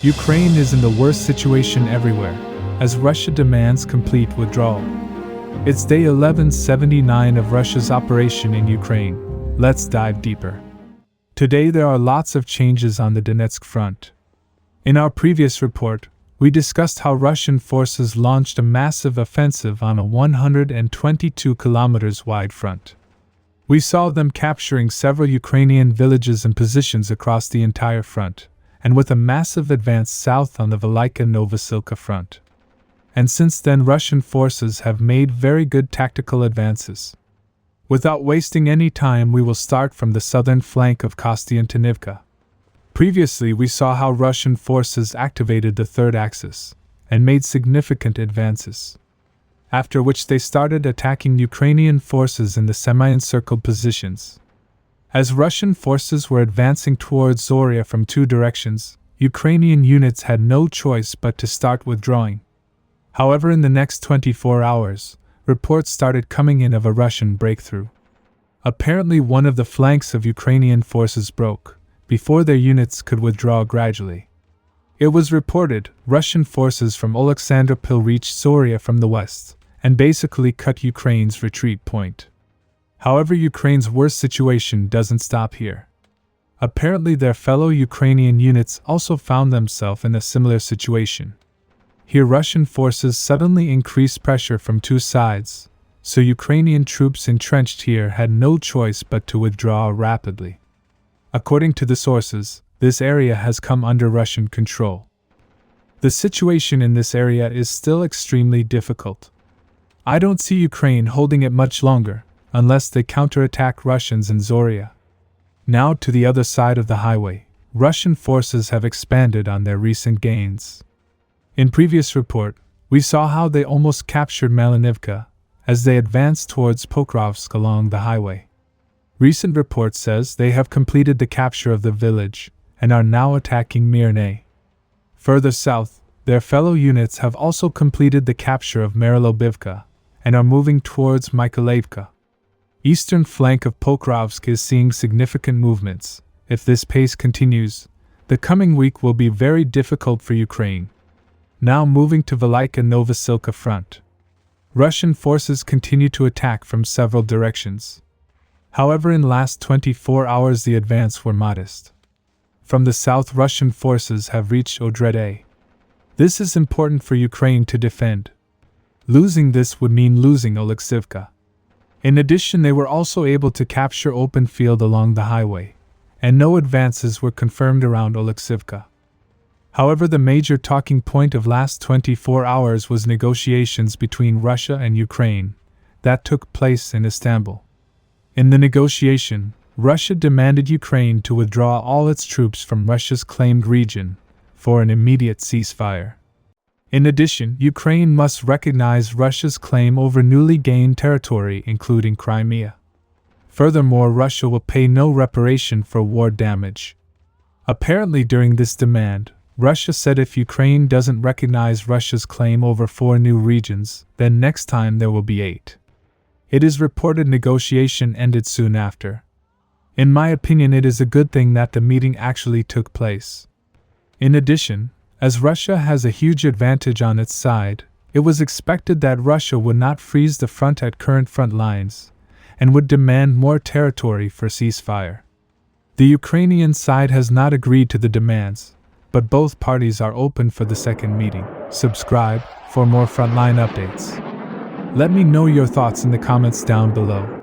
Ukraine is in the worst situation everywhere, as Russia demands complete withdrawal. It's day 1179 of Russia's operation in Ukraine. Let's dive deeper. Today there are lots of changes on the Donetsk front. In our previous report, we discussed how Russian forces launched a massive offensive on a 122 kilometers wide front. We saw them capturing several Ukrainian villages and positions across the entire front, and with a massive advance south on the Velika-Novosilka front. And since then Russian forces have made very good tactical advances. Without wasting any time, we will start from the southern flank of Kostiantynivka. Previously we saw how Russian forces activated the third axis, and made significant advances. After which they started attacking Ukrainian forces in the semi-encircled positions. As Russian forces were advancing towards Zorya from two directions, Ukrainian units had no choice but to start withdrawing. However, in the next 24 hours, reports started coming in of a Russian breakthrough. Apparently one of the flanks of Ukrainian forces broke, before their units could withdraw gradually. It was reported Russian forces from Oleksandropol reached Zorya from the west, and basically cut Ukraine's retreat point. However, Ukraine's worst situation doesn't stop here. Apparently their fellow Ukrainian units also found themselves in a similar situation. Here Russian forces suddenly increased pressure from two sides, so Ukrainian troops entrenched here had no choice but to withdraw rapidly. According to the sources, this area has come under Russian control. The situation in this area is still extremely difficult. I don't see Ukraine holding it much longer, unless they counterattack Russians in Zorya. Now to the other side of the highway, Russian forces have expanded on their recent gains. In previous report, we saw how they almost captured Maryinka as they advanced towards Pokrovsk along the highway. Recent report says they have completed the capture of the village and are now attacking Maryinka. Further south, their fellow units have also completed the capture of Avdiivka and are moving towards Mykolaievka. Eastern flank of Pokrovsk is seeing significant movements. If this pace continues, the coming week will be very difficult for Ukraine. Now moving to Velika-Novosilka front. Russian forces continue to attack from several directions. However, in last 24 hours the advance were modest. From the south Russian forces have reached Odrede. This is important for Ukraine to defend. Losing this would mean losing Oleksivka. In addition, they were also able to capture open field along the highway, and no advances were confirmed around Oleksivka. However, the major talking point of last 24 hours was negotiations between Russia and Ukraine that took place in Istanbul. In the negotiation, Russia demanded Ukraine to withdraw all its troops from Russia's claimed region for an immediate ceasefire. In addition, Ukraine must recognize Russia's claim over newly gained territory, including Crimea. Furthermore, Russia will pay no reparation for war damage. Apparently, during this demand, Russia said if Ukraine doesn't recognize Russia's claim over 4 new regions, then next time there will be 8. It is reported negotiation ended soon after. In my opinion, it is a good thing that the meeting actually took place. In addition, as Russia has a huge advantage on its side, it was expected that Russia would not freeze the front at current front lines, and would demand more territory for ceasefire. The Ukrainian side has not agreed to the demands, but both parties are open for the second meeting. Subscribe for more frontline updates. Let me know your thoughts in the comments down below.